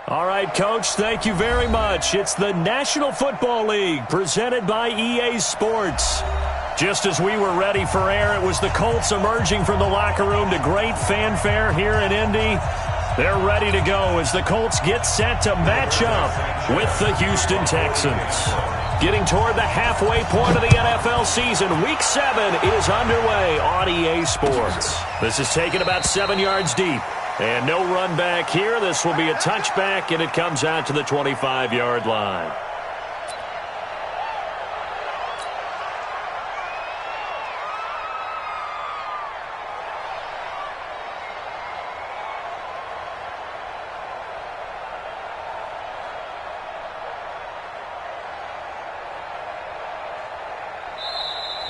All right, Coach, thank you very much. It's the National Football League presented by EA Sports. Just as we were ready for air, it was the Colts emerging from the locker room to great fanfare here in Indy. They're ready to go as the Colts get set to match up with the Houston Texans. Getting toward the halfway point of the NFL season, Week 7 is underway on EA Sports. This is taken about 7 yards deep. And no run back here. This will be a touchback, and it comes out to the 25-yard line.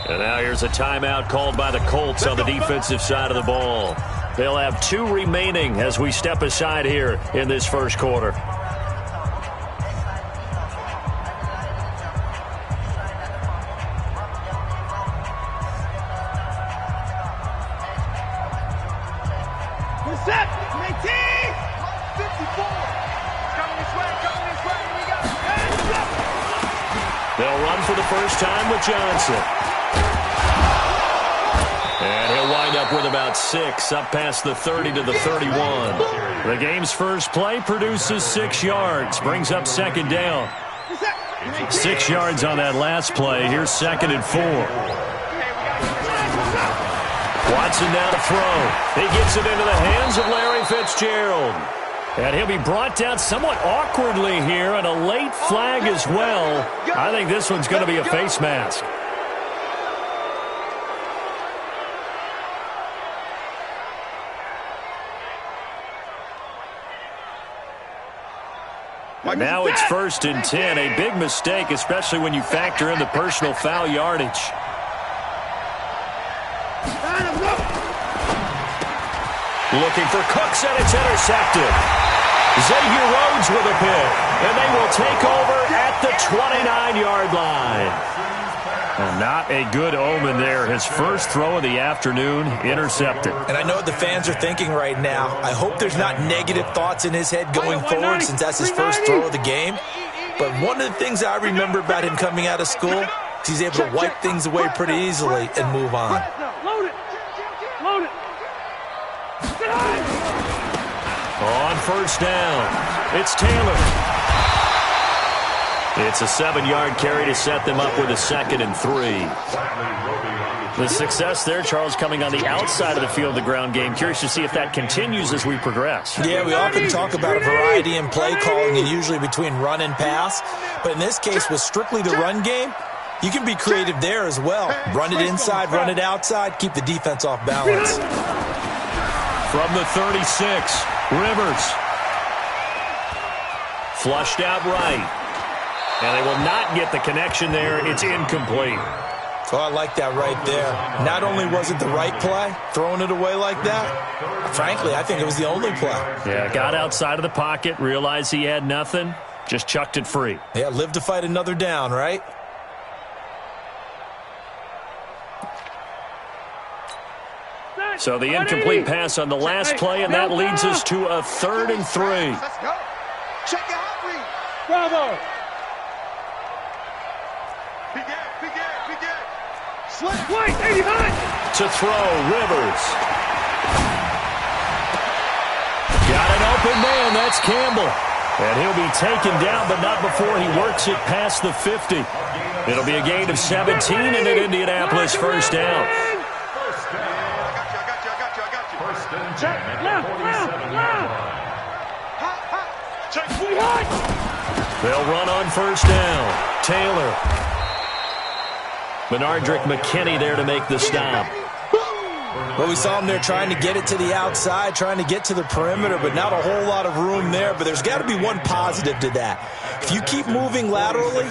And now here's a timeout called by the Colts on the defensive side of the ball. They'll have 2 remaining as we step aside here in this first quarter. We're set. 18. 54. Coming this way. Coming this way. We got it. They'll run for the first time with Johnson. And he'll wind up with about 6, up past the 30 to the 31. The game's first play produces 6 yards, brings up second down. 6 yards on that last play. Here's 2nd and 4. Watson now to throw. He gets it into the hands of Larry Fitzgerald. And he'll be brought down somewhat awkwardly here, and a late flag as well. I think this one's going to be a face mask. Now it's 1st and 10, a big mistake, especially when you factor in the personal foul yardage. Looking for Cooks, and it's intercepted. Xavier Rhodes with a pick, and they will take over at the 29-yard line. And not a good omen there. His first throw of the afternoon intercepted. And I know what the fans are thinking right now. I hope there's not negative thoughts in his head going forward since that's his first throw of the game. But one of the things I remember about him coming out of school is he's able to wipe things away pretty easily and move on. Load it. Load it. On first down, it's Taylor. It's a 7-yard carry to set them up with a 2nd and 3. The success there, Charles, coming on the outside of the field, the ground game. Curious to see if that continues as we progress. Yeah, we often talk about a variety in play calling and usually between run and pass. But in this case, with strictly the run game, you can be creative there as well. Run it inside, run it outside, keep the defense off balance. From the 36, Rivers. Flushed out right. And they will not get the connection there. It's incomplete. Oh, I like that right there. Not only was it the right play, throwing it away like that, frankly, I think it was the only play. Yeah, got outside of the pocket, realized he had nothing, just chucked it free. Yeah, live to fight another down, right? So the incomplete pass on the last play, and that leads us to a 3rd and 3. Let's go. Check it out, Reed. Bravo. Wait, 89. To throw, Rivers. Got an open man, that's Campbell. And he'll be taken down, but not before he works it past the 50. It'll be a gain of 17 and an Indianapolis first down. They'll run on first down. Taylor. Benardrick McKinney there to make the stop. Well, we saw him there trying to get it to the outside, trying to get to the perimeter, but not a whole lot of room there. But there's got to be one positive to that. If you keep moving laterally,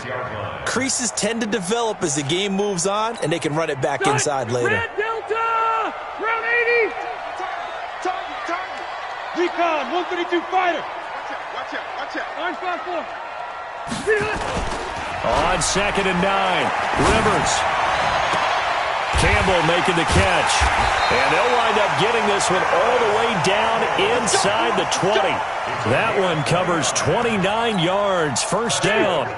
creases tend to develop as the game moves on, and they can run it back inside later. Red Delta, round 80. Target. Recon, 132 fighter. Watch out. Orange 5-4. On 2nd and 9, Rivers. Campbell making the catch. And they'll wind up getting this one all the way down inside the 20. That one covers 29 yards. First down.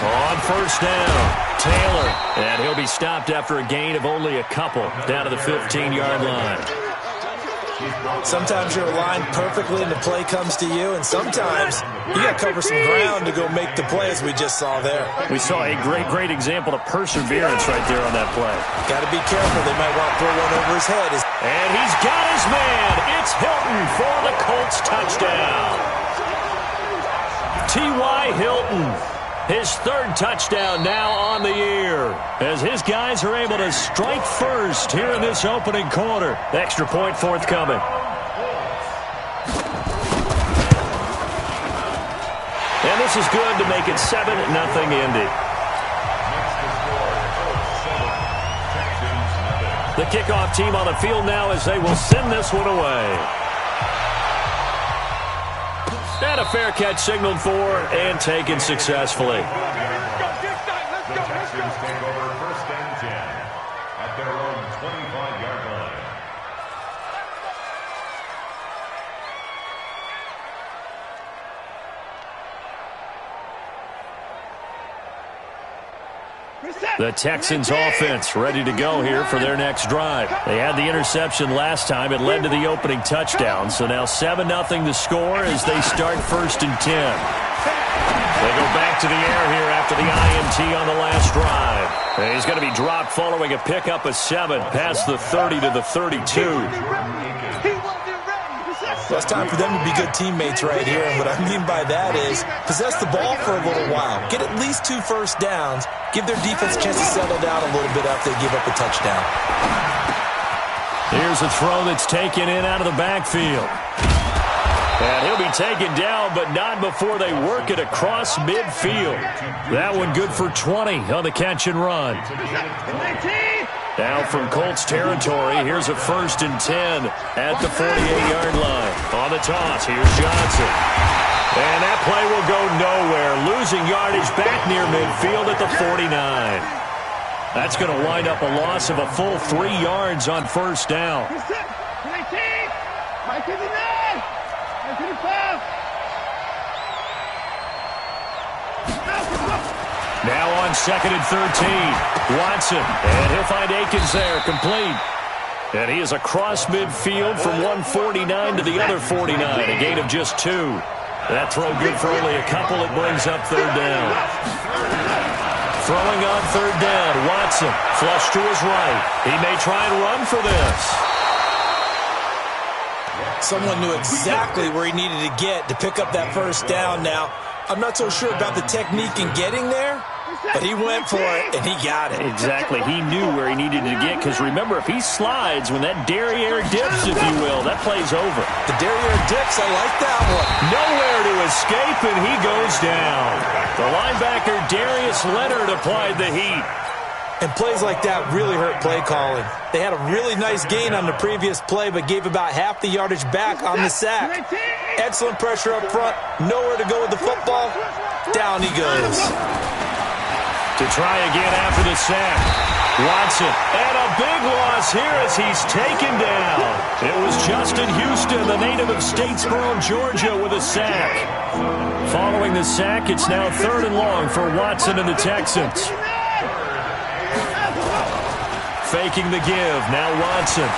On first down, Taylor. And he'll be stopped after a gain of only a couple down to the 15-yard line. Sometimes you're aligned perfectly and the play comes to you, and sometimes you got to cover some ground to go make the play, as we just saw there. We saw a great example of perseverance right there on that play. Got to be careful. They might want to throw one over his head. And he's got his man. It's Hilton for the Colts touchdown. T.Y. Hilton, his third touchdown now on the year, as his guys are able to strike first here in this opening quarter. Extra point forthcoming. And this is good to make it 7-0 Indy. The kickoff team on the field now as they will send this one away. And a fair catch signaled for and taken successfully. Let's go. Texans take over first and 10 at their own 25-yard line. The Texans offense ready to go here for their next drive. They had the interception last time. It led to the opening touchdown. So now 7-0 the score as they start first and 10. They go back to the air here after the INT on the last drive. And he's going to be dropped following a pickup of 7 past the 30 to the 32. Well, it's time for them to be good teammates right here. And what I mean by that is possess the ball for a little while. Get at least 2 first downs. Give their defense a chance to settle down a little bit after they give up a touchdown. Here's a throw that's taken in out of the backfield. And he'll be taken down, but not before they work it across midfield. That one good for 20 on the catch and run. Now from Colts territory, here's a first and 10 at the 48-yard line. On the toss, here's Johnson. And that play will go nowhere, losing yardage back near midfield at the 49. That's going to wind up a loss of a full 3 yards on first down. Now on second and 13, Watson, and he'll find Akins there, complete. And he is across midfield from 149 to the other 49, a gain of just 2. That throw good for only a couple. It brings up third down. Throwing on third down, Watson, flush to his right. He may try and run for this. Someone knew exactly where he needed to get to pick up that first down. Now, I'm not so sure about the technique in getting there, but he went for it, and he got it. Exactly. He knew where he needed to get, because remember, if he slides, when that derriere dips, if you will, that play's over. The derriere dips, I like that one. Nowhere to escape, and he goes down. The linebacker, Darius Leonard, applied the heat. And plays like that really hurt play calling. They had a really nice gain on the previous play, but gave about half the yardage back on the sack. Excellent pressure up front. Nowhere to go with the football. Down he goes. To try again after the sack. Watson, and a big loss here as he's taken down. It was Justin Houston, the native of Statesboro, Georgia, with a sack. Following the sack, it's now third and long for Watson and the Texans. Faking the give, now Watson.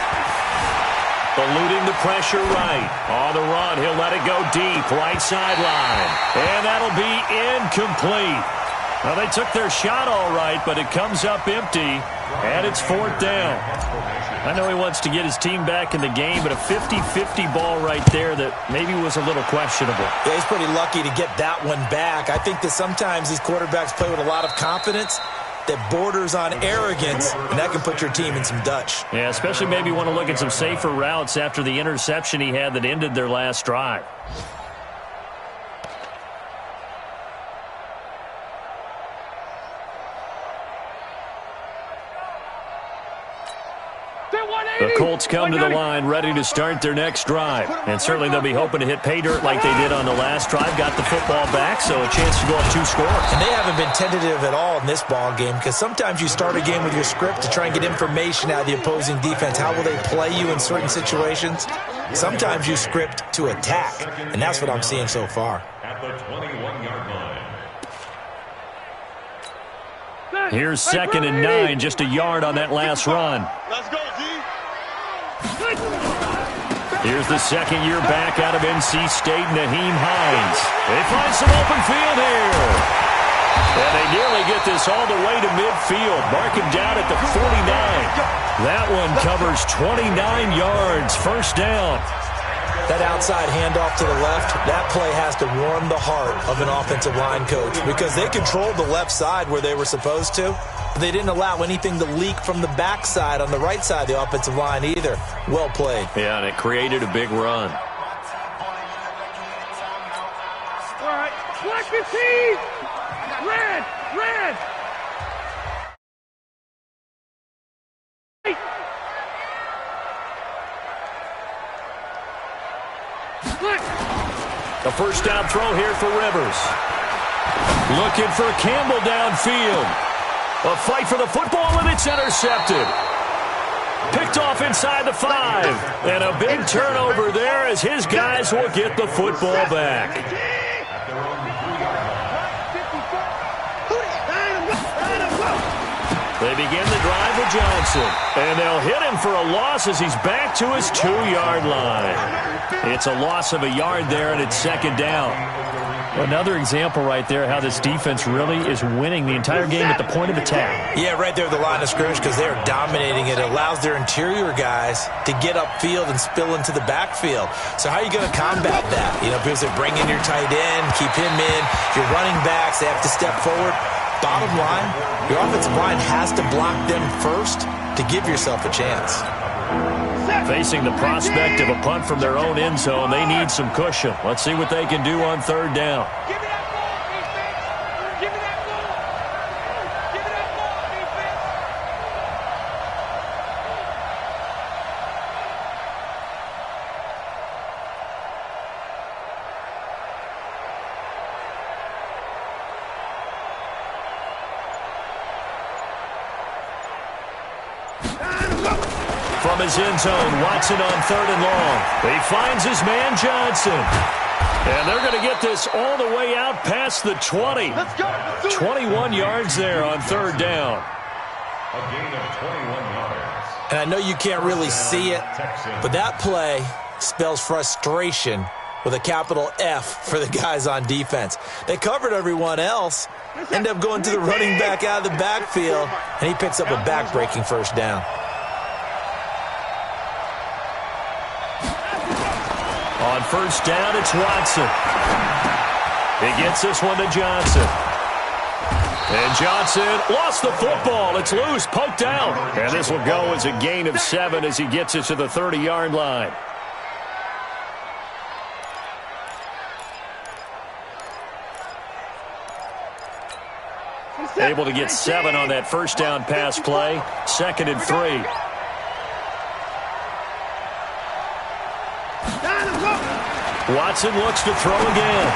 Eluding the pressure right. On the run, he'll let it go deep, right sideline. And that'll be incomplete. Well, they took their shot all right, but it comes up empty, and it's fourth down. I know he wants to get his team back in the game, but a 50-50 ball right there that maybe was a little questionable. Yeah, he's pretty lucky to get that one back. I think that sometimes these quarterbacks play with a lot of confidence that borders on arrogance, and that can put your team in some Dutch. Yeah, especially maybe want to look at some safer routes after the interception he had that ended their last drive. The Colts come to the line ready to start their next drive. And certainly they'll be hoping to hit pay dirt like they did on the last drive. Got the football back, so a chance to go up 2 scores. And they haven't been tentative at all in this ball game, because sometimes you start a game with your script to try and get information out of the opposing defense. How will they play you in certain situations? Sometimes you script to attack, and that's what I'm seeing so far. At the 21-yard line. Here's 2nd and 9, just a yard on that last run. Let's go, G. Here's the second-year back out of NC State, Naheem Hines. They find some open field here. And they nearly get this all the way to midfield. Mark him down at the 49. That one covers 29 yards. First down. That outside handoff to the left, that play has to warm the heart of an offensive line coach, because they controlled the left side where they were supposed to. They didn't allow anything to leak from the backside on the right side of the offensive line either. Well played. Yeah, and it created a big run. All right, black 15. Red, red. A first down throw here for Rivers. Looking for Campbell downfield. A fight for the football, and it's intercepted. Picked off inside the 5. And a big turnover there as his guys will get the football back. They begin the drive with Johnson. And they'll hit him for a loss as he's back to his 2-yard line. It's a loss of a yard there, and it's 2nd down. Another example right there how this defense really is winning the entire game at the point of attack. Yeah, right there at the line of scrimmage, because they're dominating it. It allows their interior guys to get upfield and spill into the backfield. So how are you going to combat that? You know, because they bring in your tight end, keep him in. Your running backs, they have to step forward. Bottom line, your offensive line has to block them first to give yourself a chance. Facing the prospect of a punt from their own end zone, they need some cushion. Let's see what they can do on 3rd down. Give me that ball, defense. Give me that ball. Give me that ball, defense. From his end zone, Watson on 3rd and long. He finds his man Johnson. And they're going to get this all the way out past the 20. Let's go. 21 yards there on 3rd down. A gain of 21 yards. And I know you can't really see it, but that play spells frustration with a capital F for the guys on defense. They covered everyone else, end up going to the running back out of the backfield, and he picks up a back-breaking first down. On 1st down, it's Watson. He gets this one to Johnson. And Johnson lost the football. It's loose, poked out. And this will go as a gain of 7 as he gets it to the 30-yard line. Able to get 7 on that first down pass play. 2nd and 3. Watson looks to throw again.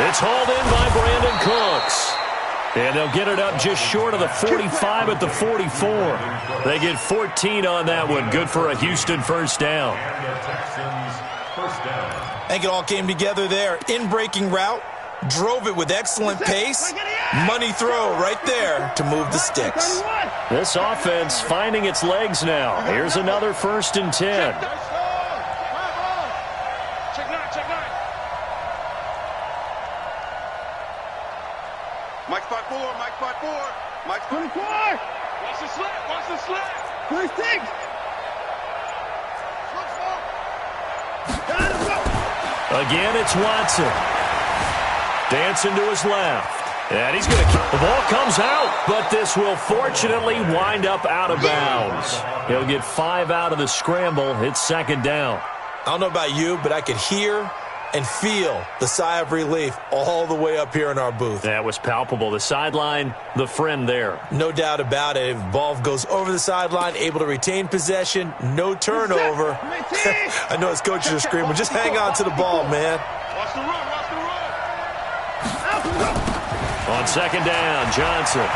It's hauled in by Brandon Cooks. And they'll get it up just short of the 45 at the 44. They get 14 on that one. Good for a Houston first down. And the Texans first down. I think it all came together there. In-breaking route, drove it with excellent pace. Money throw right there to move the sticks. This offense finding its legs now. Here's another 1st and 10. Mike spot 4, Mike spot 4. Mike 24. Watch the slap, watch the slap. 26. Again, it's Watson. Dancing to his left. And he's going to kick. The ball comes out, but this will fortunately wind up out of bounds. He'll get 5 out of the scramble. It's 2nd down. I don't know about you, but I could hear and feel the sigh of relief all the way up here in our booth. That was palpable. The sideline, the friend there. No doubt about it. If ball goes over the sideline, able to retain possession, no turnover. I know his coaches are screaming, just hang on to the ball, man. Watch the run, watch the run. On second down, Johnson.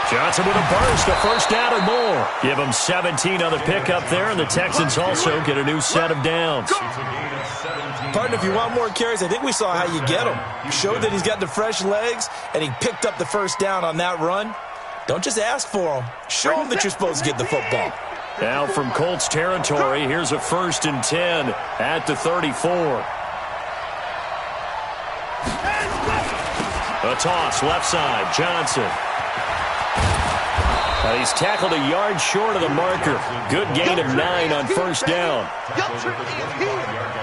Johnson with a burst, a first down and more. Give him 17 on the pickup there, and the Texans also get a new set of downs. Partner, if you want more carries, I think we saw how you get him. Showed that he's got the fresh legs, and he picked up the first down on that run. Don't just ask for him. Show him that you're supposed to get the football. Now from Colts territory, here's a 1st and 10 at the 34. A toss, left side, Johnson. He's tackled a yard short of the marker. Good gain of 9 on first down.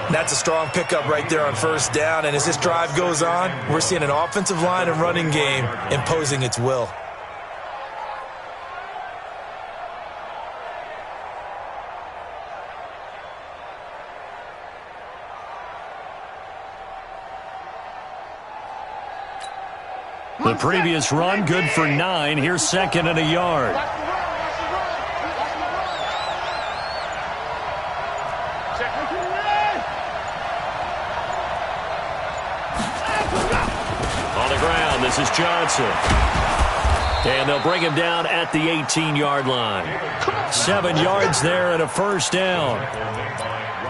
That's a strong pickup right there on first down. And as this drive goes on, we're seeing an offensive line and running game imposing its will. The previous run, good for 9. Here's 2nd and a yard. On the ground, this is Johnson. And they'll bring him down at the 18-yard line. 7 yards there and a first down.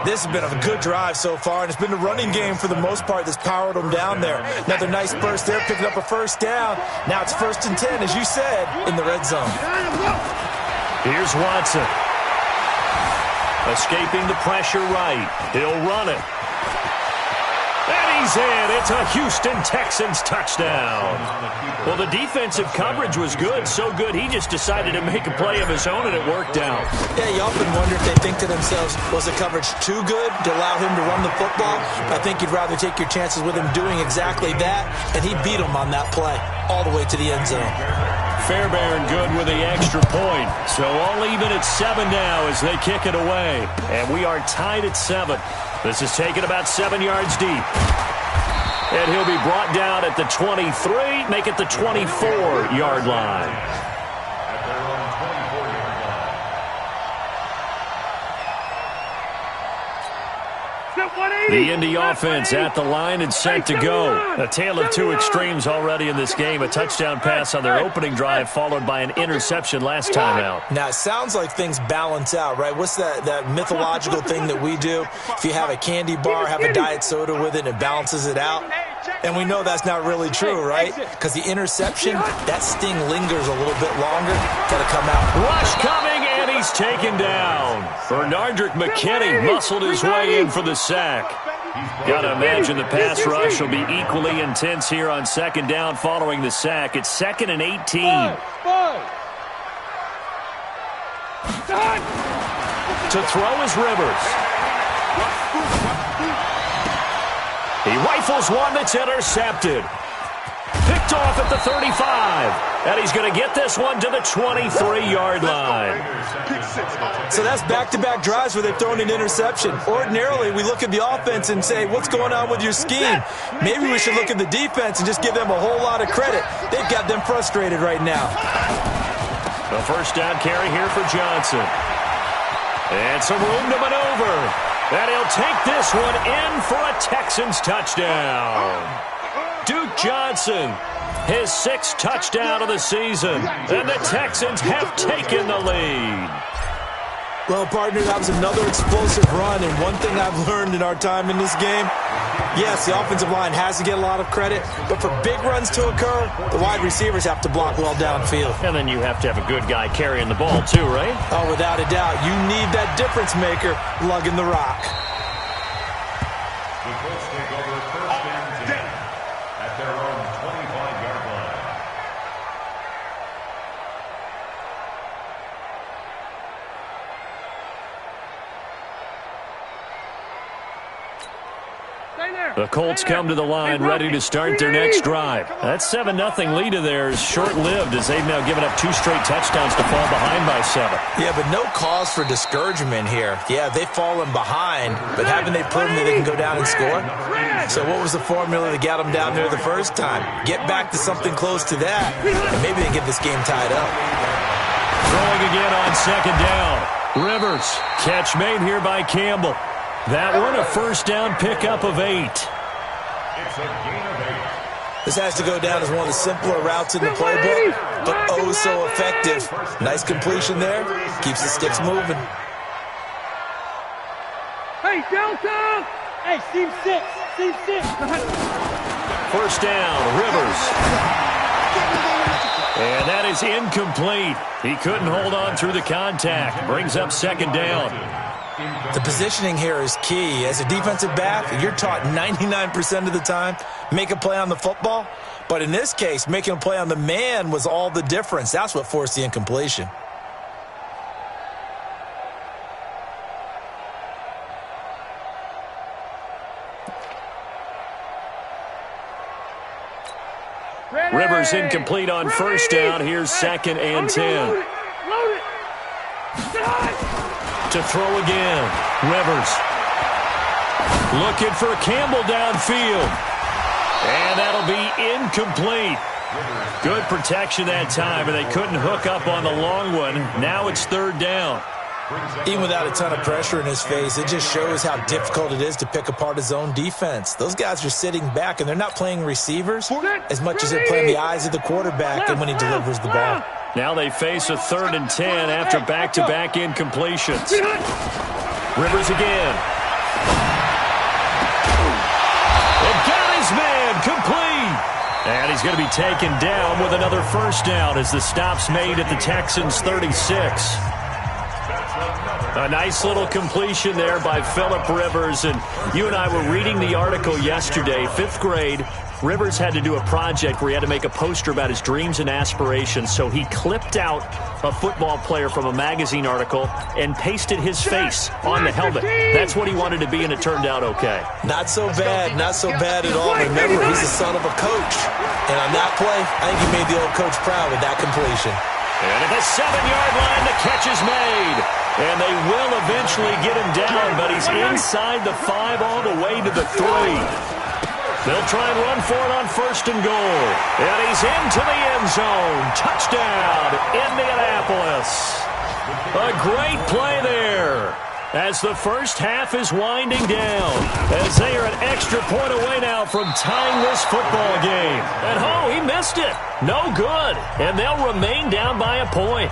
This has been a good drive so far, and it's been the running game for the most part that's powered them down there. Another nice burst there, picking up a first down. Now it's 1st and 10, as you said, in the red zone. Here's Watson. Escaping the pressure right. He'll run it. And he's in. It's a Houston Texans touchdown. Well, the defensive coverage was good, so good he just decided to make a play of his own, and it worked out. Yeah, you often wonder if they think to themselves, was the coverage too good to allow him to run the football? I think you'd rather take your chances with him doing exactly that, and he beat him on that play all the way to the end zone. Fairbairn good with the extra point. So all even at 7 now as they kick it away. And we are tied at 7. This is taken about 7 yards deep. And he'll be brought down at the 23, make it the 24-yard line. The Indy offense at the line and set to go. A tale of two extremes already in this game. A touchdown pass on their opening drive followed by an interception last time out. Now, it sounds like things balance out, right? What's that mythological thing that we do? If you have a candy bar, have a diet soda with it, and it balances it out. And we know that's not really true, right? Because the interception, that sting lingers a little bit longer. Got to come out. Rush coming, and he's taken down. Bernardrick McKinney muscled his way in for the sack. Got to imagine the pass rush will be equally intense here on second down following the sack. It's 2nd and 18. To throw is Rivers. He rifles one that's intercepted. Picked off at the 35. And he's going to get this one to the 23-yard line. So that's back-to-back drives where they've thrown an interception. Ordinarily, we look at the offense and say, what's going on with your scheme? Maybe we should look at the defense and just give them a whole lot of credit. They've got them frustrated right now. The first down carry here for Johnson. And some room to maneuver. And he'll take this one in for a Texans touchdown. Duke Johnson, his 6th touchdown of the season. And the Texans have taken the lead. Well, partner, that was another explosive run. And one thing I've learned in our time in this game, yes, the offensive line has to get a lot of credit. But for big runs to occur, the wide receivers have to block well downfield. And then you have to have a good guy carrying the ball too, right? Oh, without a doubt. You need that difference maker lugging the rock. The Colts take over 1st and 10 at their own 25-yard line. Stay The Colts come to the line, ready to start their next drive. That 7-0 lead of theirs short-lived as they've now given up 2 straight touchdowns to fall behind by 7. Yeah, but no cause for discouragement here. Yeah, they've fallen behind, but haven't they proven that they can go down and score? So what was the formula that got them down there the first time? Get back to something close to that, and maybe they get this game tied up. Throwing again on 2nd down. Rivers, catch made here by Campbell. That one a first down pickup of 8. It's a gain of 8. This has to go down as one of the simpler routes in the playbook, but oh so effective. Nice completion there. Keeps the sticks moving. Hey, Delta! Hey, Steve 6. Steve 6. First down, Rivers. And that is incomplete. He couldn't hold on through the contact. Brings up 2nd down. The positioning here is key. As a defensive back, you're taught 99% of the time, make a play on the football. But in this case, making a play on the man was all the difference. That's what forced the incompletion. Rivers incomplete on first down. Here's 2nd and 10. Load it. To throw again. Rivers. Looking for Campbell downfield. And that'll be incomplete. Good protection that time, and they couldn't hook up on the long one. Now it's 3rd down. Even without a ton of pressure in his face, it just shows how difficult it is to pick apart his own defense. Those guys are sitting back, and they're not playing receivers as much as they're playing the eyes of the quarterback and when he delivers the ball. Now they face a 3rd and 10 after back-to-back incompletions. Rivers again. And got his man complete. And he's going to be taken down with another first down as the stop's made at the Texans' 36. A nice little completion there by Phillip Rivers. And you and I were reading the article yesterday, 5th grade. Rivers had to do a project where he had to make a poster about his dreams and aspirations, so he clipped out a football player from a magazine article and pasted his face on the helmet. That's what he wanted to be, and it turned out okay. Not so bad at all. Remember, he's the son of a coach. And on that play, I think he made the old coach proud with that completion. And at the 7-yard line, the catch is made. And they will eventually get him down, but he's inside the 5 all the way to the 3. They'll try and run for it on 1st and goal. And he's into the end zone. Touchdown, Indianapolis. A great play there as the first half is winding down, as they are an extra point away now from tying this football game. And he missed it. No good. And they'll remain down by a point.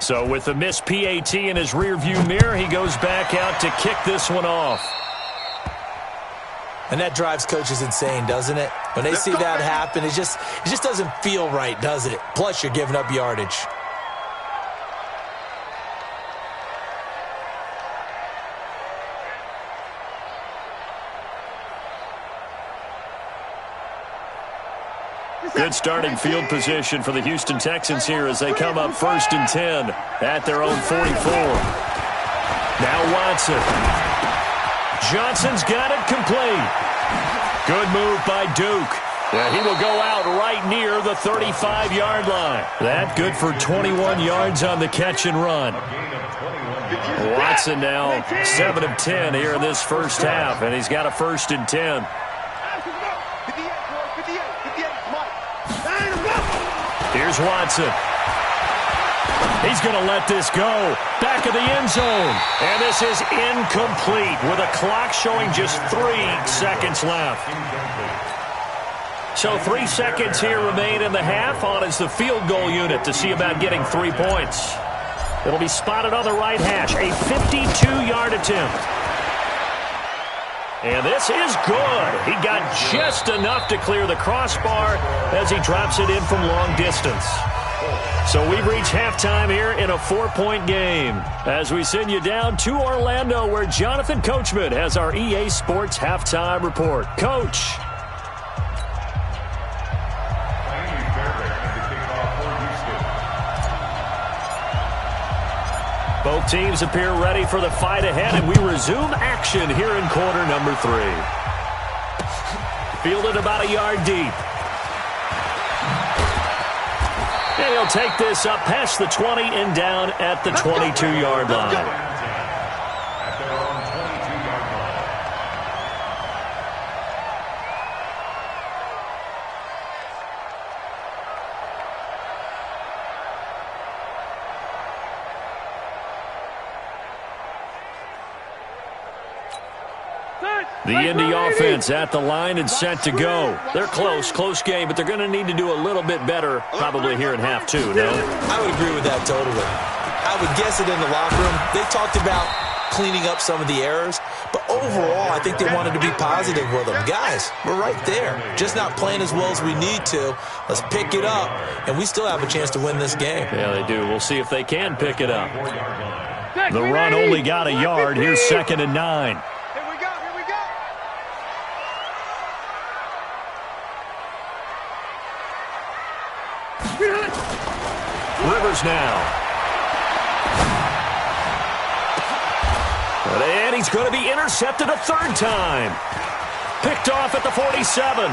So with the missed PAT in his rearview mirror, he goes back out to kick this one off. And that drives coaches insane, doesn't it? When they see that happen, it just doesn't feel right, does it? Plus, you're giving up yardage. Good starting field position for the Houston Texans here as they come up 1st and 10 at their own 44. Now Watson. Johnson's got it complete. Good move by Duke. Yeah, he will go out right near the 35-yard line. That good for 21 yards on the catch and run. Watson now 7 of 10 here in this first half, and he's got a 1st and 10. Here's Watson. He's going to let this go. Back of the end zone. And this is incomplete with a clock showing just 3 seconds left. So 3 seconds here remain in the half. On is the field goal unit to see about getting 3 points. It'll be spotted on the right hash. A 52-yard attempt. And this is good. He got just enough to clear the crossbar as he drops it in from long distance. So we've reached halftime here in a 4-point game as we send you down to Orlando where Jonathan Coachman has our EA Sports halftime report. Coach. Both teams appear ready for the fight ahead, and we resume action here in quarter number 3. Fielded about a yard deep. And he'll take this up past the 20 and down at the 22-yard line. The Indy offense at the line and set to go. They're close game, but they're going to need to do a little bit better probably here in half 2, no? I would agree with that totally. I would guess it in the locker room. They talked about cleaning up some of the errors, but overall, I think they wanted to be positive with them. Guys, we're right there. Just not playing as well as we need to. Let's pick it up, and we still have a chance to win this game. Yeah, they do. We'll see if they can pick it up. The run only got a yard. Here's 2nd and 9. Rivers now. And he's going to be intercepted a 3rd time. Picked off at the 47.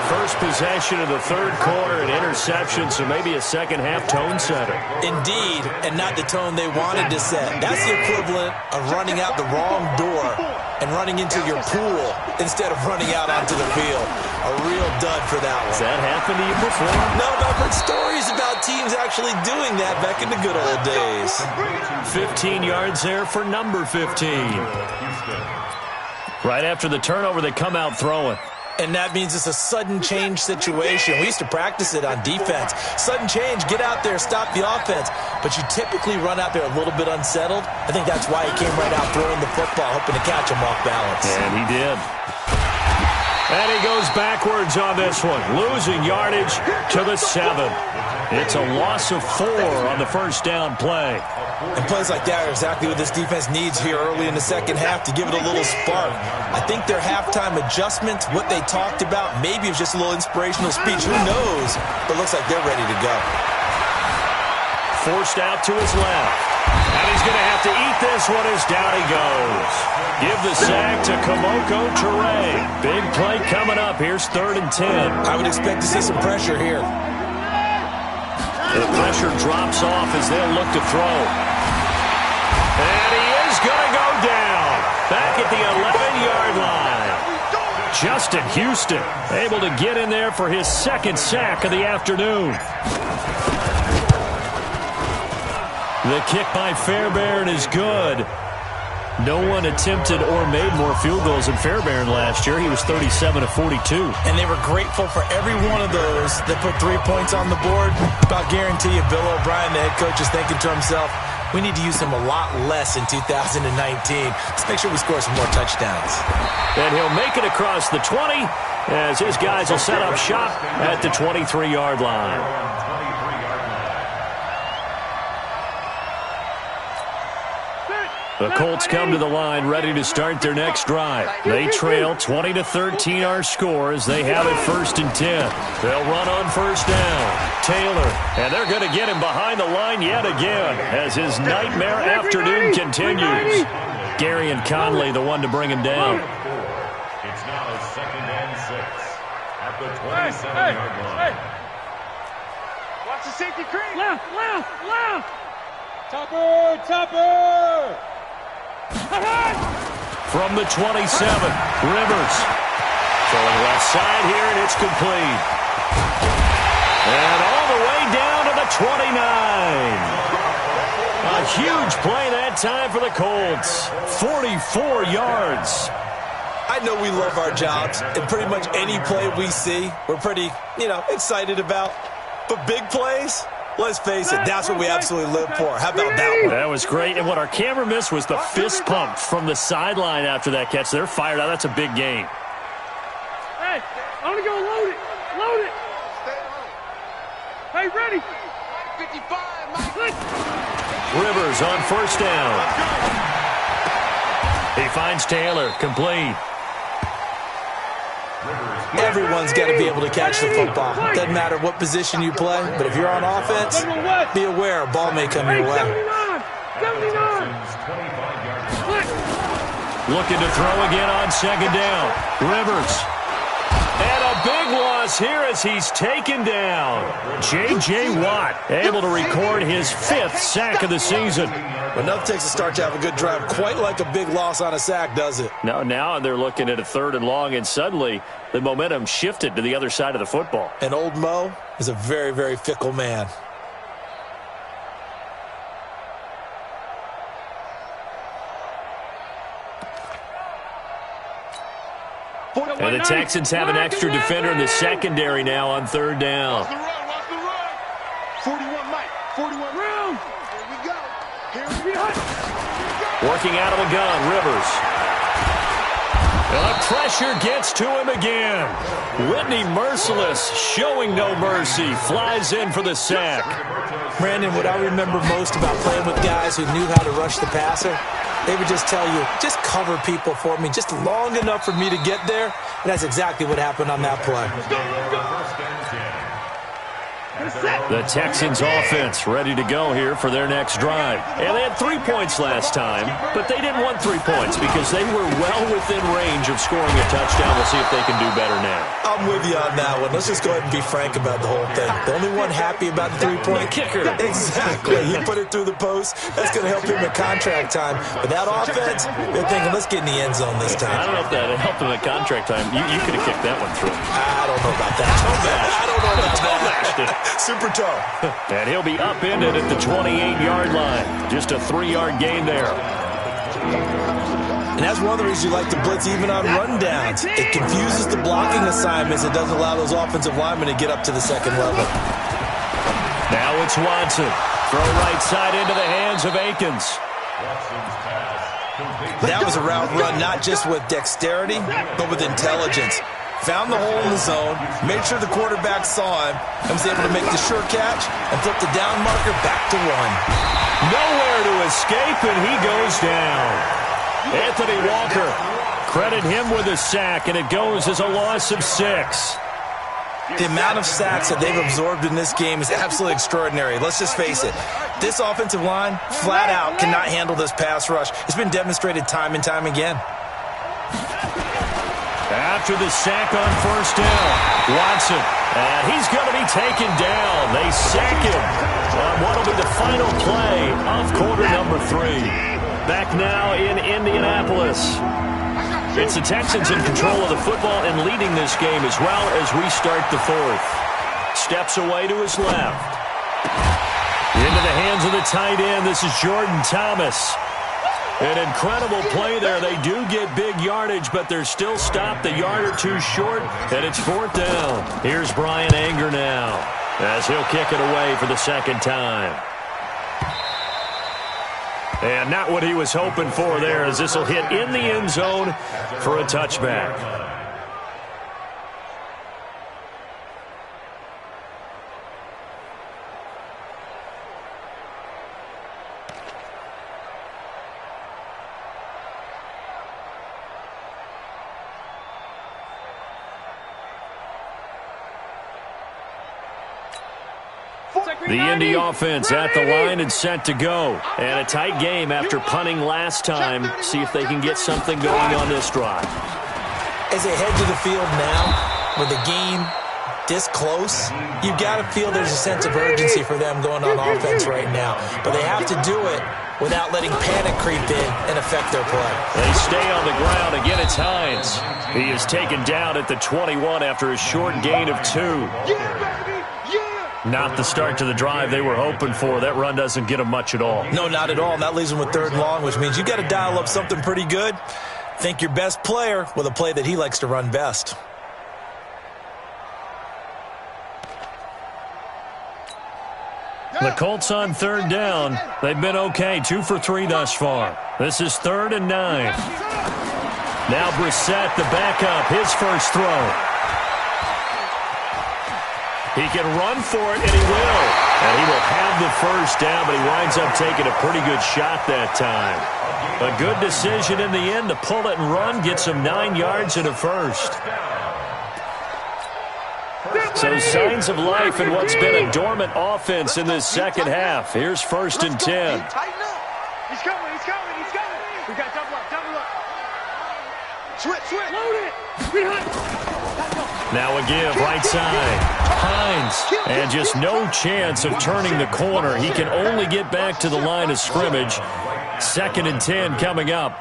First possession of the 3rd quarter, an interception, so maybe a second-half tone setter. Indeed, and not the tone they wanted to set. That's the equivalent of running out the wrong door and running into your pool instead of running out onto the field. A real dud for that one. Has that happened to you before? No, but I've heard stories about teams actually doing that back in the good old days. 15 yards there for number 15. Right after the turnover, they come out throwing. And that means it's a sudden change situation. We used to practice it on defense. Sudden change, get out there, stop the offense. But you typically run out there a little bit unsettled. I think that's why he came right out throwing the football, hoping to catch him off balance. And he did. And he goes backwards on this one, losing yardage to the 7. It's a loss of 4 on the first down play. And plays like that are exactly what this defense needs here early in the second half to give it a little spark. I think their halftime adjustments, what they talked about, maybe it was just a little inspirational speech. Who knows? But looks like they're ready to go. Forced out to his left. And he's going to have to eat this one as down he goes. Give the sack to Kamoko Toure. Big play coming up. Here's 3rd and 10. I would expect to see some pressure here. The pressure drops off as they'll look to throw. And he is going to go down. Back at the 11-yard line. Justin Houston able to get in there for his 2nd sack of the afternoon. The kick by Fairbairn is good. No one attempted or made more field goals than Fairbairn last year. He was 37 of 42. And they were grateful for every one of those that put 3 points on the board. But I'll guarantee you, Bill O'Brien, the head coach, is thinking to himself, we need to use him a lot less in 2019. Let's make sure we score some more touchdowns. And he'll make it across the 20 as his guys will set up shop at the 23-yard line. The Colts come to the line ready to start their next drive. They trail 20-13 our score as they have it 1st and 10. They'll run on 1st down. Taylor, and they're going to get him behind the line yet again as his nightmare afternoon continues. Gary and Conley the one to bring him down. It's now 2nd and 6 at the 27-yard line. Watch the safety cream. Left. Topper. From the 27, Rivers. Throwing left side here, and it's complete. And all the way down to the 29. A huge play that time for the Colts. 44 yards. I know we love our jobs, and pretty much any play we see, we're pretty, excited about. But big plays, let's face it, that's what we absolutely live for. How about that one? That was great. And what our camera missed was the fist pump from the sideline after that catch. They're fired out. That's a big game. Hey, I want to go load it. Load it. Hey, ready. 55, Mike. Rivers on first down. He finds Taylor, complete. Everyone's got to be able to catch the football. Doesn't matter what position you play, but if you're on offense, be aware a ball may come your way. 79. Looking to throw again on second down. Rivers. And a big loss here as he's taken down. J.J. Watt able to record his 5th sack of the season. Enough takes a start to have a good drive. Quite like a big loss on a sack, does it? Now they're looking at a 3rd and long, and suddenly the momentum shifted to the other side of the football. And old Mo is a very, very fickle man. And the Texans have an extra defender in the secondary now on 3rd down. Watch the run. 41, Mike. 41. Room. Here we go. Here we go. Working out of the gun, Rivers. And the pressure gets to him again. Whitney Merciless, showing no mercy, flies in for the sack. Brandon, what I remember most about playing with guys who knew how to rush the passer, they would just tell you, just cover people for me, just long enough for me to get there. And that's exactly what happened on that play. The Texans offense ready to go here for their next drive. And they had 3 points last time, but they didn't want 3 points because they were well within range of scoring a touchdown. We'll see if they can do better now. I'm with you on that one. Let's just go ahead and be frank about the whole thing. The only one happy about the 3-point kicker. Exactly. He put it through the post. That's going to help him at contract time. But that offense, they're thinking, let's get in the end zone this time. I don't know if that helped him at contract time. You could have kicked that one through. I don't know about that. I don't know about that. Super toe. And he'll be upended at the 28-yard line. Just a 3-yard gain there. And that's one of the reasons you like to blitz even on rundowns. It confuses the blocking assignments. It doesn't allow those offensive linemen to get up to the second level. Now it's Watson. Throw right side into the hands of Akins. That was a route run not just with dexterity, but with intelligence. Found the hole in the zone, made sure the quarterback saw him, and was able to make the sure catch and flip the down marker back to 1. Nowhere to escape, and he goes down. Anthony Walker, credit him with a sack, and it goes as a loss of 6. The amount of sacks that they've absorbed in this game is absolutely extraordinary. Let's just face it. This offensive line, flat out, cannot handle this pass rush. It's been demonstrated time and time again. After the sack on first down, Watson, and he's going to be taken down. They sack him on what will be the final play of quarter number 3. Back now in Indianapolis. It's the Texans in control of the football and leading this game as well as we start the 4th. Steps away to his left. Into the hands of the tight end. This is Jordan Thomas. An incredible play there. They do get big yardage, but they're still stopped a yard or 2 short, and it's 4th down. Here's Brian Anger now as he'll kick it away for the 2nd time. And not what he was hoping for there, as this will hit in the end zone for a touchback. The Indy offense at the line and set to go. And a tight game after punting last time. See if they can get something going on this drive. As they head to the field now, with the game this close, you've got to feel there's a sense of urgency for them going on offense right now. But they have to do it without letting panic creep in and affect their play. They stay on the ground. Again, it's Hines. He is taken down at the 21 after a short gain of 2. Not the start to the drive they were hoping for. That run doesn't get them much at all. No, not at all. And that leaves them with 3rd and long, which means you got to dial up something pretty good. Think your best player with a play that he likes to run best. The Colts on third down. They've been okay, 2 for 3 thus far. This is 3rd and 9. Now Brissett, the backup, his first throw. He can run for it, and he will. And he will have the first down, but he winds up taking a pretty good shot that time. A good decision in the end to pull it and run, get some 9 yards and a first. So signs of life in what's been a dormant offense in this second half. Here's 1st and 10. He's coming, he's coming, he's coming. We got double up. Switch. Load it. Now a give, right side. Hines, and just no chance of turning the corner. He can only get back to the line of scrimmage. 2nd and 10 coming up.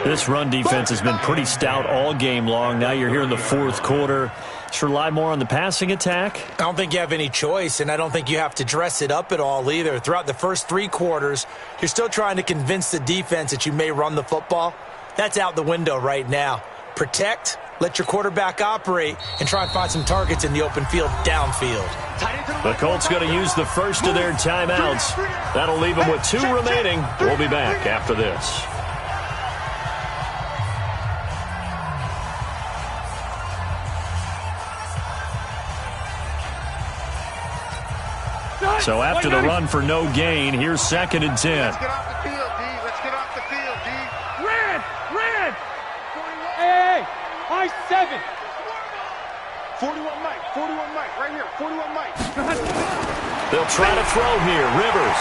This run defense has been pretty stout all game long. Now you're here in the 4th quarter. Should rely more on the passing attack? I don't think you have any choice, and I don't think you have to dress it up at all either. Throughout the first 3 quarters, you're still trying to convince the defense that you may run the football. That's out the window right now. Protect, let your quarterback operate, and try and find some targets in the open field downfield. The Colts going to use the first of their timeouts. That'll leave them with 2 remaining. We'll be back after this. So after the run for no gain, here's 2nd and 10. Let's get off the field, D. Let's get off the field, D. Red! Hey, I-7. 41 Mike, right here, 41 Mike. They'll try to throw here, Rivers.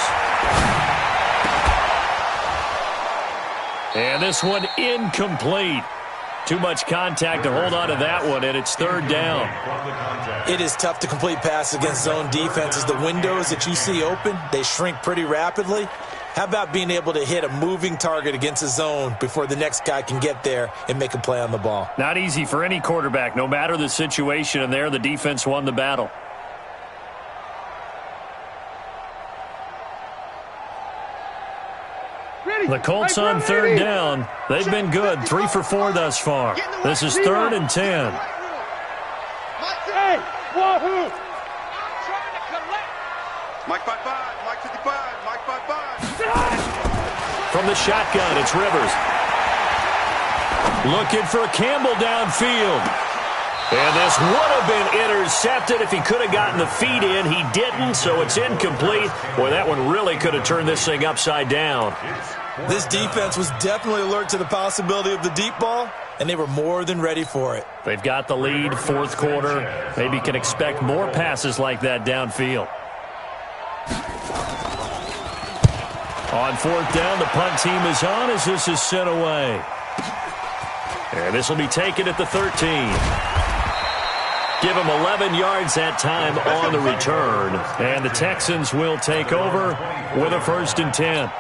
And this one incomplete. Too much contact to hold on to that one, and it's 3rd down. It is tough to complete passes against zone defenses. The windows that you see open, they shrink pretty rapidly. How about being able to hit a moving target against a zone before the next guy can get there and make a play on the ball? Not easy for any quarterback, no matter the situation, and there the defense won the battle. The Colts on 3rd down. They've been good, 3 for 4 thus far. This is 3rd and 10. Hey, wahoo! Mike 5-5, Mike 55, Mike 5-5. From the shotgun, it's Rivers. Looking for Campbell downfield. And this would have been intercepted if he could have gotten the feet in. He didn't, so it's incomplete. Boy, that one really could have turned this thing upside down. This defense was definitely alert to the possibility of the deep ball, and they were more than ready for it. They've got the lead, 4th quarter. Maybe can expect more passes like that downfield. On 4th down, the punt team is on as this is sent away. And this will be taken at the 13. Give them 11 yards that time on the return. And the Texans will take over with a 1st and 10.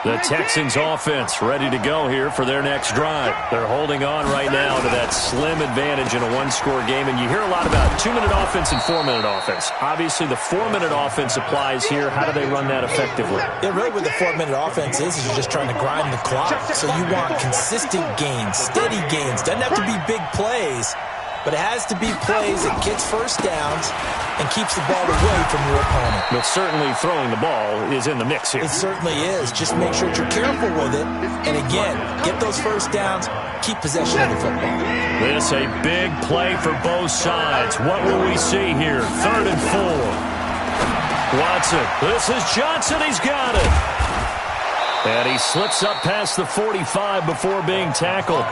The Texans offense ready to go here for their next drive. They're holding on right now to that slim advantage in a 1-score game. And you hear a lot about 2-minute offense and 4-minute offense. Obviously, the 4-minute offense applies here. How do they run that effectively? Yeah, really what the 4-minute offense is you're just trying to grind the clock. So you want consistent gains, steady gains. Doesn't have to be big plays, but it has to be plays that gets first downs and keeps the ball away from your opponent. But certainly throwing the ball is in the mix here. It certainly is. Just make sure that you're careful with it. And again, get those first downs, keep possession of the football. This a big play for both sides. What will we see here? 3rd and 4. Watson. This is Johnson. He's got it. And he slips up past the 45 before being tackled.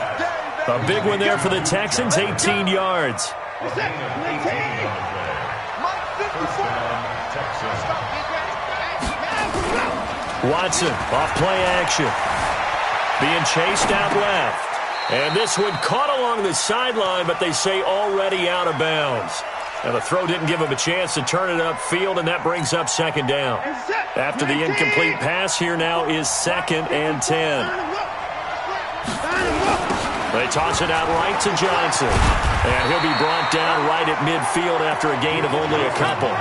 A big one there for the Texans, 18 yards. Watson off play action. Being chased out left. And this one caught along the sideline, but they say already out of bounds. And the throw didn't give him a chance to turn it upfield, and that brings up 2nd down. After the incomplete pass, here now is 2nd and 10. They toss it out right to Johnson. And he'll be brought down right at midfield after a gain of only a couple.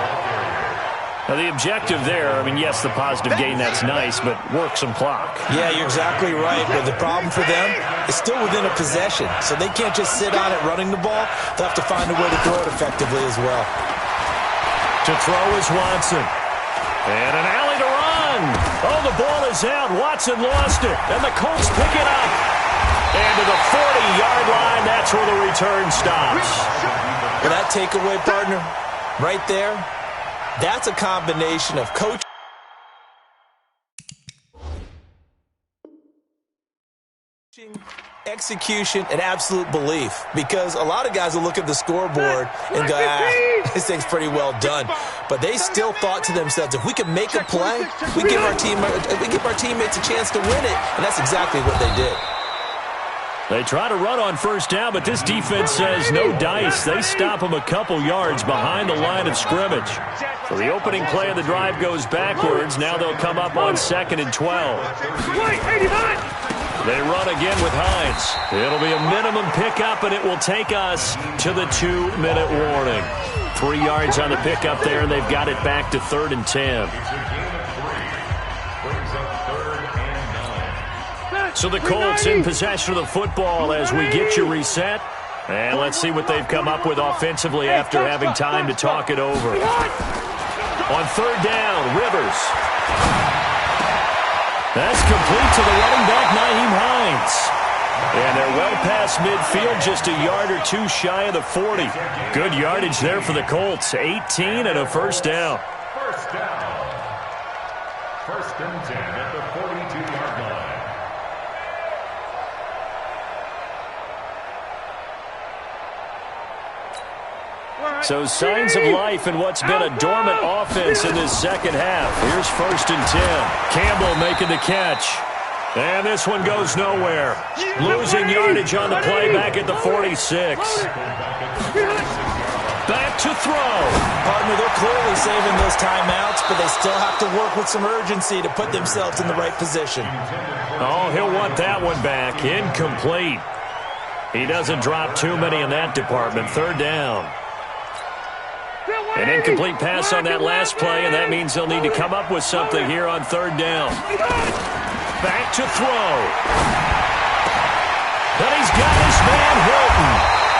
Now, the objective there, I mean, yes, the positive gain, that's nice, but work some clock. Yeah, you're exactly right. But the problem for them is still within a possession. So they can't just sit on it running the ball. They'll have to find a way to throw it effectively as well. To throw is Watson. And an alley to run. Oh, the ball is out. Watson lost it. And the Colts pick it up. And to the 40-yard line, that's where the return stops. Well, that takeaway, partner, right there, that's a combination of coaching, execution, and absolute belief. Because a lot of guys will look at the scoreboard and go, this thing's pretty well done. But they still thought to themselves, if we can make a play, we give our teammates a chance to win it. And that's exactly what they did. They try to run on first down, but this defense says no dice. They stop them a couple yards behind the line of scrimmage. So the opening play of the drive goes backwards. Now they'll come up on 2nd and 12. They run again with Hines. It'll be a minimum pickup, and it will take us to the 2-minute warning. 3 yards on the pickup there, and they've got it back to 3rd and 10. So the Colts in possession of the football as we get you reset. And let's see what they've come up with offensively after having time to talk it over. On 3rd down, Rivers. That's complete to the running back, Nyheim Hines. And they're well past midfield, just a yard or two shy of the 40. Good yardage there for the Colts. 18 and a first down. First down. 1st and 10 at the 42-yard line. So signs of life in what's been a dormant offense in this second half. Here's 1st and 10. Campbell making the catch. And this one goes nowhere. Losing yardage on the play back at the 46. Back to throw. Partner, they're clearly saving those timeouts, but they still have to work with some urgency to put themselves in the right position. Oh, he'll want that one back. Incomplete. He doesn't drop too many in that department. 3rd down. An incomplete pass on that last play, and that means they'll need to come up with something here on 3rd down. Back to throw. But he's got his man Hilton.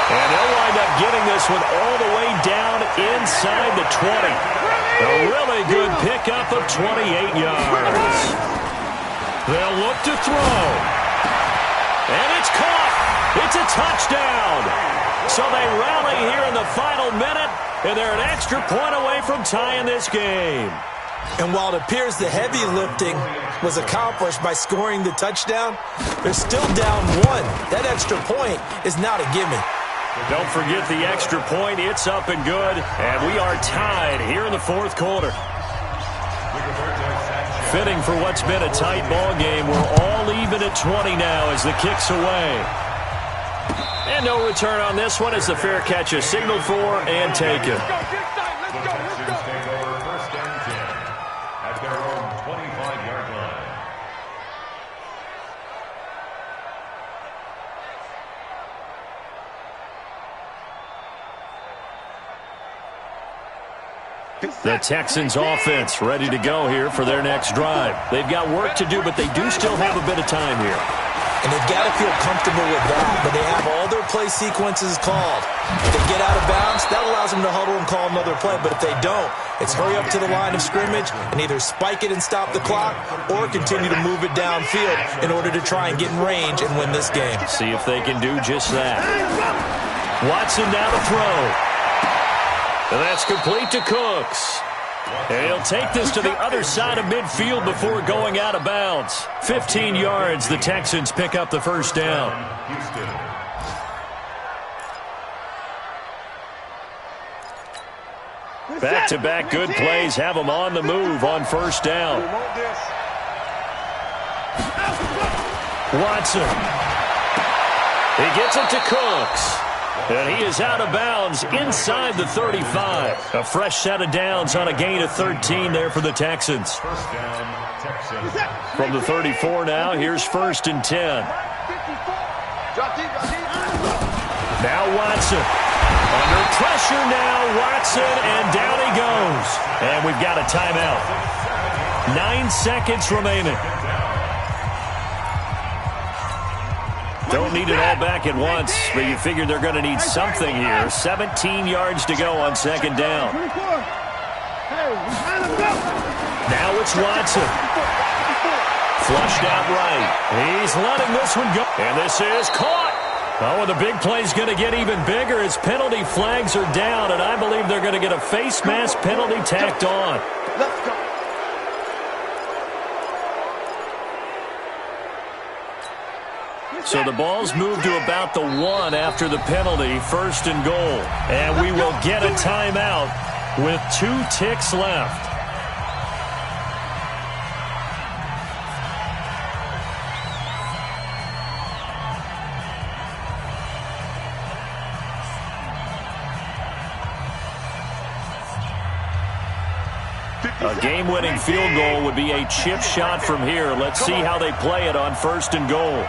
And they'll wind up getting this one all the way down inside the 20. A really good pickup of 28 yards. They'll look to throw. And it's caught. It's a touchdown. So they rally here in the final minute, and they're an extra point away from tying this game. And while it appears the heavy lifting was accomplished by scoring the touchdown, they're still down 1. That extra point is not a gimme. Don't forget the extra point. It's up and good, and we are tied here in the 4th quarter. Fitting for what's been a tight ball game. We're all even at 20 now as the kick's away. And no return on this one as the fair catch is signaled for and taken. The Texans take over 1st and 10 at their own 25-yard line. The Texans offense ready to go here for their next drive. They've got work to do, but they do still have a bit of time here. And they've got to feel comfortable with that, but they have all their play sequences called. If they get out of bounds, that allows them to huddle and call another play. But if they don't, it's hurry up to the line of scrimmage and either spike it and stop the clock or continue to move it downfield in order to try and get in range and win this game. See if they can do just that. Watson now to throw. And that's complete to Cooks. And he'll take this to the other side of midfield before going out of bounds. 15 yards, the Texans pick up the first down. Back-to-back good plays have them on the move on first down. Watson. He gets it to Cooks. And he is out of bounds inside the 35. A fresh set of downs on a gain of 13 there for the Texans. First down, Texans. From the 34 now, here's 1st and 10. Now Watson. Under pressure now, Watson, and down he goes. And we've got a timeout. 9 seconds remaining. Don't need it all back at once, but you figure they're going to need something here. 17 yards to go on 2nd down. Now it's Watson. Flushed out right. He's letting this one go. And this is caught. Oh, and the big play's going to get even bigger as penalty flags are down, and I believe they're going to get a face mask penalty tacked on. Let's go. So the ball's moved to about the 1 after the penalty, 1st and goal. And we will get a timeout with 2 ticks left. A game-winning field goal would be a chip shot from here. Let's see how they play it on 1st and goal.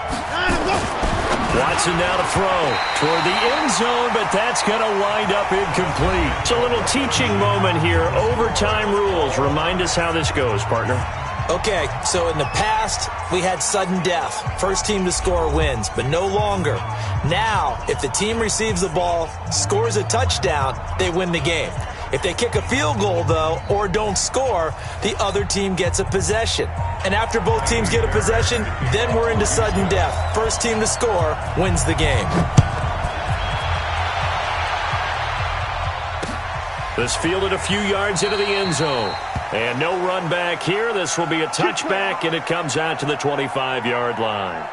Watson now to throw toward the end zone, but that's going to wind up incomplete. It's a little teaching moment here. Overtime rules. Remind us how this goes, partner. Okay, so in the past, we had sudden death. First team to score wins, but no longer. Now, if the team receives the ball, scores a touchdown, they win the game. If they kick a field goal, though, or don't score, the other team gets a possession. And after both teams get a possession, then we're into sudden death. First team to score wins the game. This fielded a few yards into the end zone. And no run back here. This will be a touchback, and it comes out to the 25-yard line.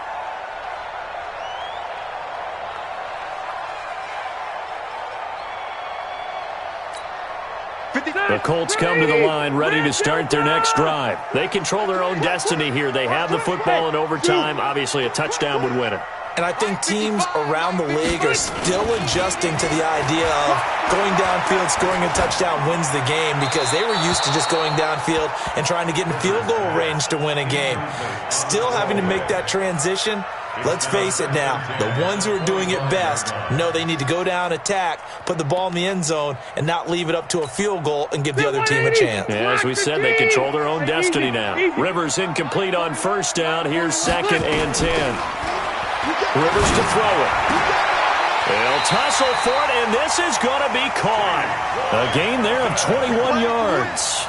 The Colts come to the line ready to start their next drive. They control their own destiny here. They have the football in overtime. Obviously, a touchdown would win it. And I think teams around the league are still adjusting to the idea of going downfield, scoring a touchdown wins the game, because they were used to just going downfield and trying to get in field goal range to win a game. Still having to make that transition. Let's face it now, the ones who are doing it best know they need to go down, attack, put the ball in the end zone, and not leave it up to a field goal and give the other team a chance. Yeah, as we said, they control their own destiny now. Rivers incomplete on 1st down. Here's 2nd and 10. Rivers to throw it. They'll tussle for it, and this is going to be caught. A gain there of 21 yards.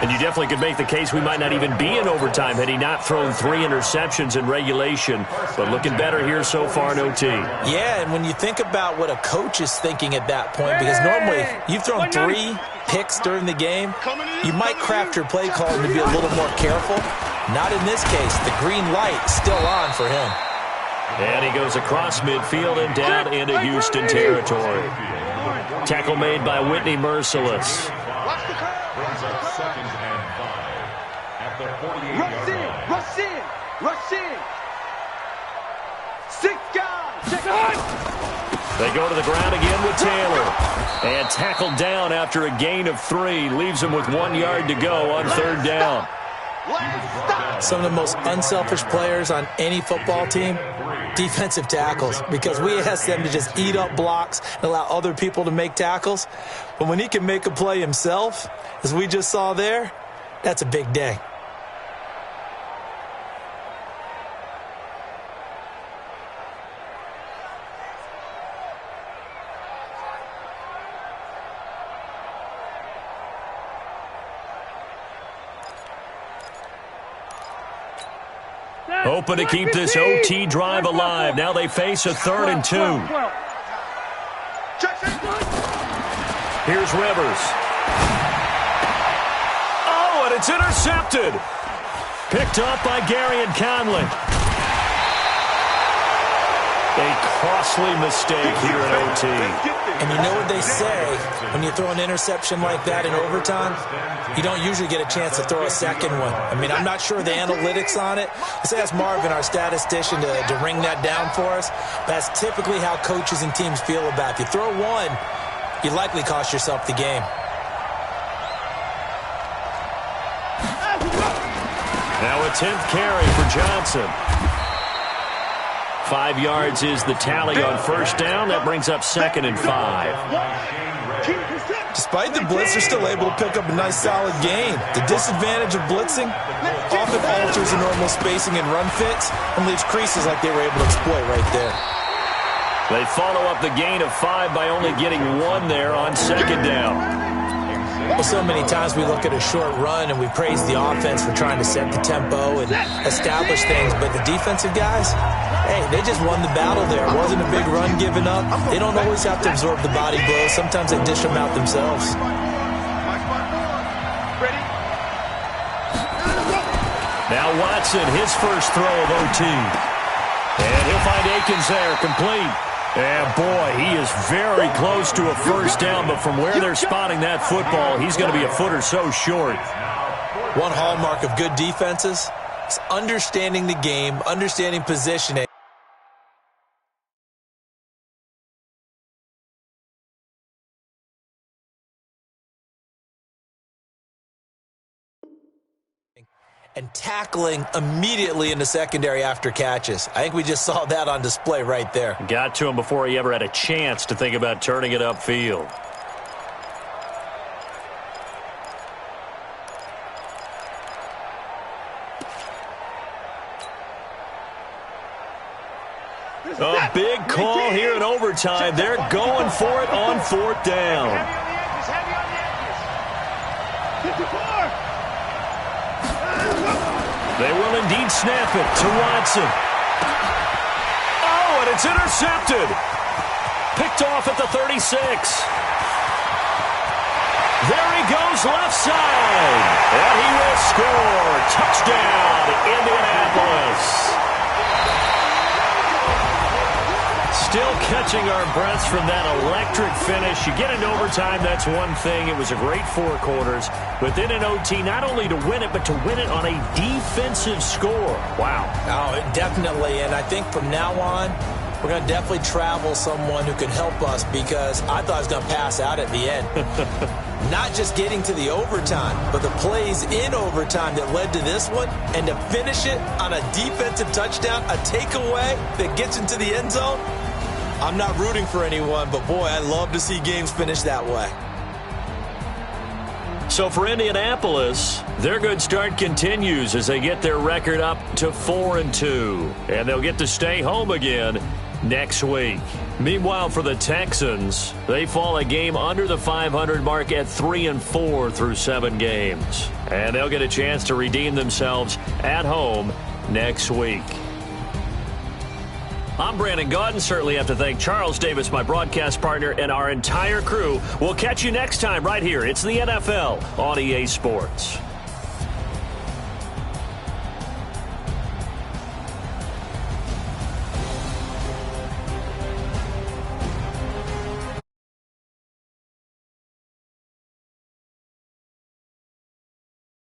And you definitely could make the case we might not even be in overtime had he not thrown 3 interceptions in regulation. But looking better here so far in OT. Yeah, and when you think about what a coach is thinking at that point, because normally you've thrown 3 picks during the game, you might craft your play call to be a little more careful. Not in this case. The green light still on for him. And he goes across midfield and down into Houston territory. Tackle made by Whitney Merciless. Brings up 2nd and 5 at the 48-yard line. Rush in! Rush in! 6 guys! They go to the ground again with Taylor. And tackled down after a gain of 3. Leaves him with 1 yard to go on 3rd down. Some of the most unselfish players on any football team, defensive tackles, because we ask them to just eat up blocks and allow other people to make tackles. But when he can make a play himself, as we just saw there, that's a big day. Hoping to keep this OT drive alive. Now they face a 3rd and 2. Here's Rivers. Oh, and it's intercepted. Picked up by Gary and Conley. A costly mistake here in OT. And you know what they say, when you throw an interception like that in overtime, you don't usually get a chance to throw a second one. I mean, I'm not sure the analytics on it. Let's ask Marvin, our statistician, to ring that down for us. But that's typically how coaches and teams feel about it. If you throw one, you likely cost yourself the game. Now a 10th carry for Johnson. 5 yards is the tally on 1st down. That brings up 2nd and 5. Despite the blitz, they're still able to pick up a nice solid gain. The disadvantage of blitzing often alters the normal spacing and run fits and leaves creases like they were able to exploit right there. They follow up the gain of 5 by only getting 1 there on second down. Well, so many times we look at a short run and we praise the offense for trying to set the tempo and establish things, but the defensive guys, hey, they just won the battle there. It wasn't a big run given up. They don't always have to absorb the body blows. Sometimes they dish them out themselves. Now Watson, his first throw of OT. And he'll find Akins there, complete. And, boy, he is very close to a first down, but from where they're spotting that football, he's going to be a foot or so short. One hallmark of good defenses is understanding the game, understanding positioning. And tackling immediately in the secondary after catches. I think we just saw that on display right there. Got to him before he ever had a chance to think about turning it upfield. A big call here in overtime. They're going for it on 4th down. Heavy on the edges. 54. They will indeed snap it to Watson. Oh, and it's intercepted. Picked off at the 36. There he goes left side. And he will score. Touchdown, Indianapolis. Still catching our breaths from that electric finish. You get into overtime, that's one thing. It was a great 4 quarters. But then in OT, not only to win it, but to win it on a defensive score. Wow. Oh, definitely. And I think from now on, we're going to definitely travel someone who can help us, because I thought I was going to pass out at the end. Not just getting to the overtime, but the plays in overtime that led to this one, and to finish it on a defensive touchdown, a takeaway that gets into the end zone. I'm not rooting for anyone, but boy, I love to see games finish that way. So for Indianapolis, their good start continues as they get their record up to 4-2. And they'll get to stay home again next week. Meanwhile, for the Texans, they fall a game under the 500 mark at 3-4 through 7 games. And they'll get a chance to redeem themselves at home next week. I'm Brandon Gaudin. Certainly have to thank Charles Davis, my broadcast partner, and our entire crew. We'll catch you next time right here. It's the NFL on EA Sports.